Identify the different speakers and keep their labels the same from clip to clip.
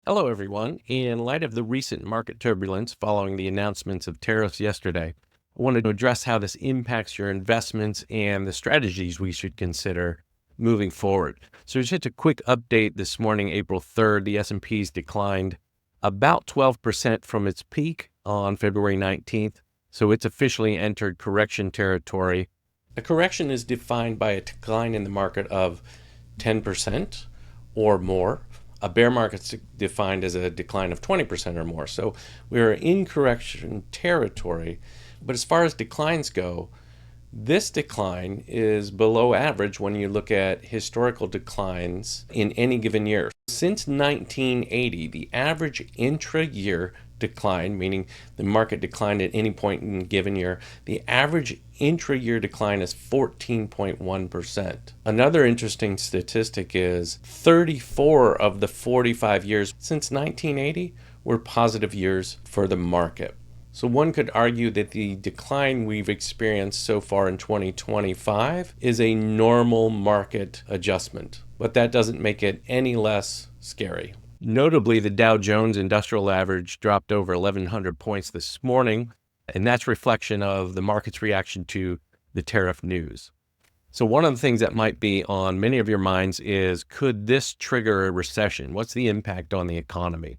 Speaker 1: Hello, everyone. In light of the recent market turbulence following the announcements of tariffs yesterday, I wanted to address how this impacts your investments and the strategies we should consider moving forward. So just a quick update this morning, April 3rd, the S&P's declined about 12% from its peak on February 19th. So it's officially entered correction territory. A correction is defined by a decline in the market of 10% or more. A bear market's defined as a decline of 20% or more. So we are in correction territory. But as far as declines go, this decline is below average when you look at historical declines in any given year. Since 1980, the average intra-year decline, meaning the market declined at any point in a given year, the average intra-year decline is 14.1%. Another interesting statistic is 34 of the 45 years since 1980 were positive years for the market. So one could argue that the decline we've experienced so far in 2025 is a normal market adjustment, but that doesn't make it any less scary. Notably, the Dow Jones Industrial Average dropped over 1,100 points this morning, and that's reflection of the market's reaction to the tariff news. So one of the things that might be on many of your minds is, could this trigger a recession? What's the impact on the economy?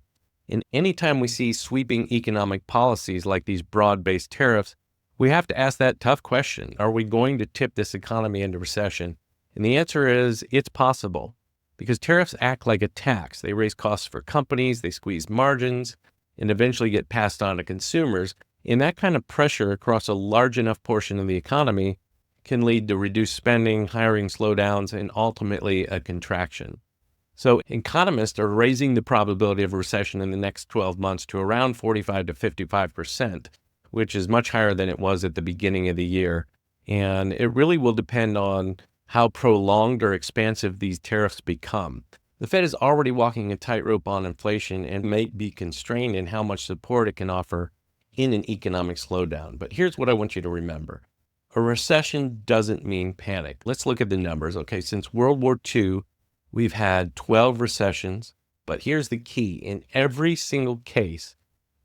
Speaker 1: And anytime we see sweeping economic policies like these broad-based tariffs, we have to ask that tough question. Are we going to tip this economy into recession? And the answer is, it's possible, because tariffs act like a tax. They raise costs for companies, they squeeze margins, and eventually get passed on to consumers. And that kind of pressure across a large enough portion of the economy can lead to reduced spending, hiring slowdowns, and ultimately a contraction. So economists are raising the probability of a recession in the next 12 months to around 45 to 55%, which is much higher than it was at the beginning of the year. And it really will depend on how prolonged or expansive these tariffs become. The Fed is already walking a tightrope on inflation and may be constrained in how much support it can offer in an economic slowdown. But here's what I want you to remember. A recession doesn't mean panic. Let's look at the numbers. Okay, since World War II, we've had 12 recessions, but here's the key. In every single case,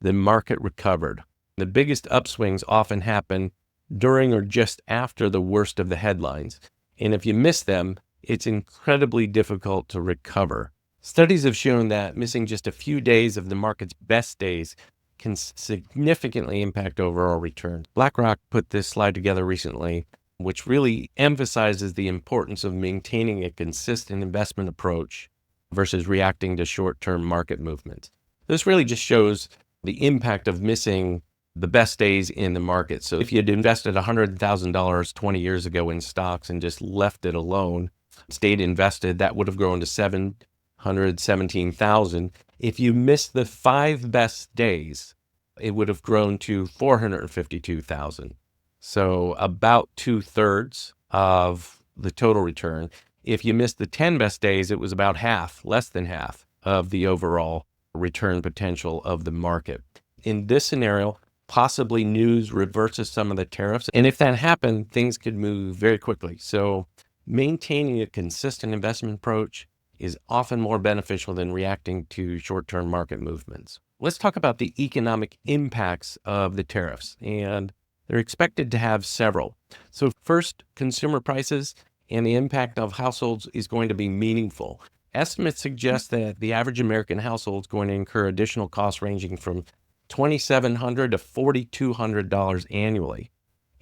Speaker 1: the market recovered. The biggest upswings often happen during or just after the worst of the headlines. And if you miss them, it's incredibly difficult to recover. Studies have shown that missing just a few days of the market's best days can significantly impact overall returns. BlackRock put this slide together recently, which really emphasizes the importance of maintaining a consistent investment approach versus reacting to short-term market movements. This really just shows the impact of missing the best days in the market. So if you had invested $100,000 20 years ago in stocks and just left it alone, stayed invested, that would have grown to $717,000. If you missed the 5 best days, it would have grown to $452,000. So about 2/3 of the total return. If you missed the 10 best days, it was about half, less than half of the overall return potential of the market. In this scenario, possibly news reverses some of the tariffs. And if that happened, things could move very quickly. So maintaining a consistent investment approach is often more beneficial than reacting to short-term market movements. Let's talk about the economic impacts of the tariffs. And they're expected to have several. So first, consumer prices and the impact of households is going to be meaningful. Estimates suggest that the average American household is going to incur additional costs ranging from $2,700 to $4,200 annually.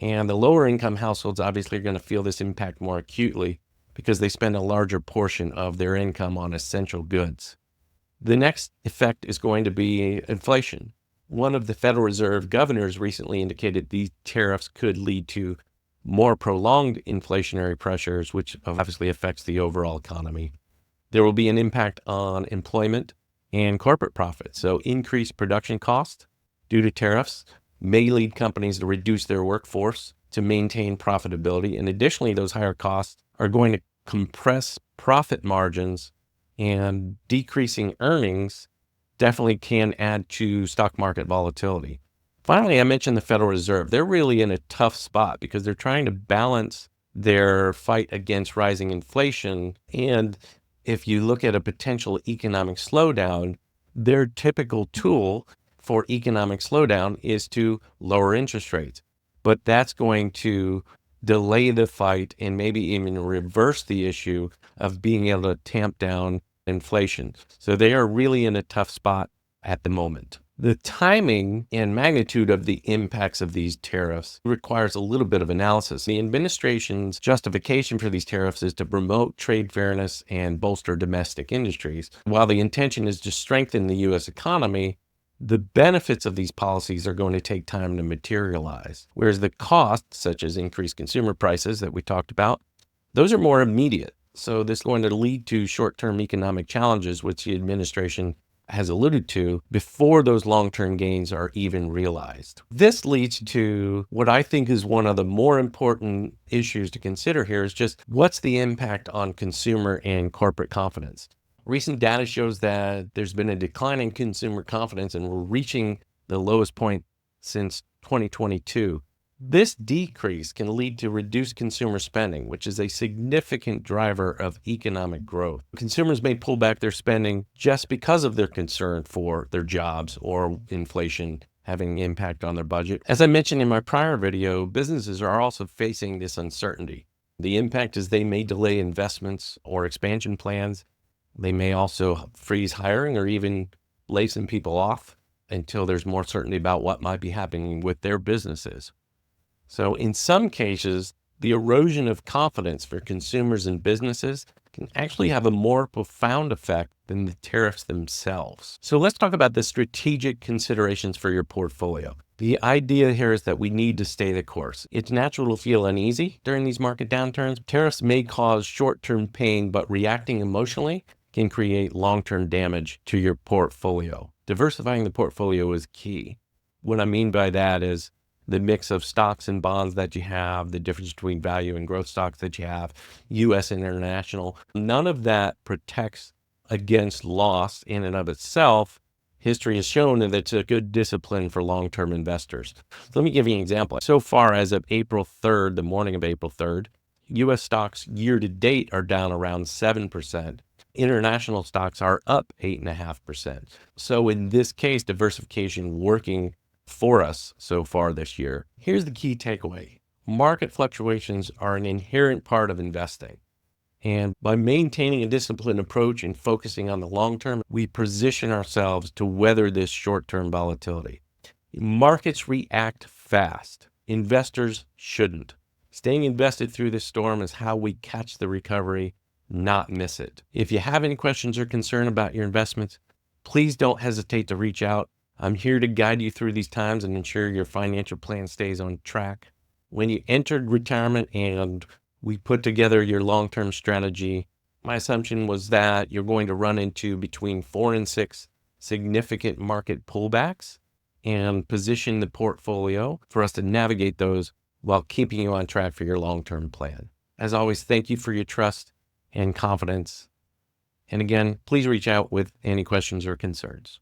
Speaker 1: And the lower income households obviously are going to feel this impact more acutely because they spend a larger portion of their income on essential goods. The next effect is going to be inflation. One of the Federal Reserve governors recently indicated these tariffs could lead to more prolonged inflationary pressures, which obviously affects the overall economy. There will be an impact on employment and corporate profits. So increased production costs due to tariffs may lead companies to reduce their workforce to maintain profitability. And additionally, those higher costs are going to compress profit margins, and decreasing earnings definitely can add to stock market volatility. Finally, I mentioned the Federal Reserve. They're really in a tough spot because they're trying to balance their fight against rising inflation. And if you look at a potential economic slowdown, Their typical tool for economic slowdown is to lower interest rates, but that's going to delay the fight and maybe even reverse the issue of being able to tamp down inflation. So they are really in a tough spot at the moment. The timing and magnitude of the impacts of these tariffs requires a little bit of analysis. The administration's justification for these tariffs is to promote trade fairness and bolster domestic industries. While the intention is to strengthen the U.S. economy, the benefits of these policies are going to take time to materialize, whereas the costs, such as increased consumer prices that we talked about, those are more immediate. So this is going to lead to short-term economic challenges, which the administration has alluded to, before those long-term gains are even realized. This leads to what I think is one of the more important issues to consider here is just what's the impact on consumer and corporate confidence. Recent data shows that there's been a decline in consumer confidence and we're reaching the lowest point since 2022. This decrease can lead to reduced consumer spending, which is a significant driver of economic growth. Consumers may pull back their spending just because of their concern for their jobs or inflation having an impact on their budget. As I mentioned in my prior video, businesses are also facing this uncertainty. The impact is they may delay investments or expansion plans. They may also freeze hiring or even lay some people off until there's more certainty about what might be happening with their businesses. So in some cases, the erosion of confidence for consumers and businesses can actually have a more profound effect than the tariffs themselves. So let's talk about the strategic considerations for your portfolio. The idea here is that we need to stay the course. It's natural to feel uneasy during these market downturns. Tariffs may cause short-term pain, but reacting emotionally can create long-term damage to your portfolio. Diversifying the portfolio is key. What I mean by that is the mix of stocks and bonds that you have, the difference between value and growth stocks that you have, U.S. and international. None of that protects against loss in and of itself. History has shown that it's a good discipline for long-term investors. So let me give you an example. So far as of April 3rd, the morning of April 3rd, U.S. stocks year to date are down around 7%. International stocks are up 8.5%. So in this case, diversification working for us so far this year. Here's the key takeaway. Market fluctuations are an inherent part of investing. And by maintaining a disciplined approach and focusing on the long term, we position ourselves to weather this short-term volatility. Markets react fast. Investors shouldn't. Staying invested through this storm is how we catch the recovery, not miss it. If you have any questions or concern about your investments, please don't hesitate to reach out. I'm here to guide you through these times and ensure your financial plan stays on track. When you entered retirement and we put together your long-term strategy, my assumption was that you're going to run into between 4 and 6 significant market pullbacks and position the portfolio for us to navigate those while keeping you on track for your long-term plan. As always, thank you for your trust and confidence. And again, please reach out with any questions or concerns.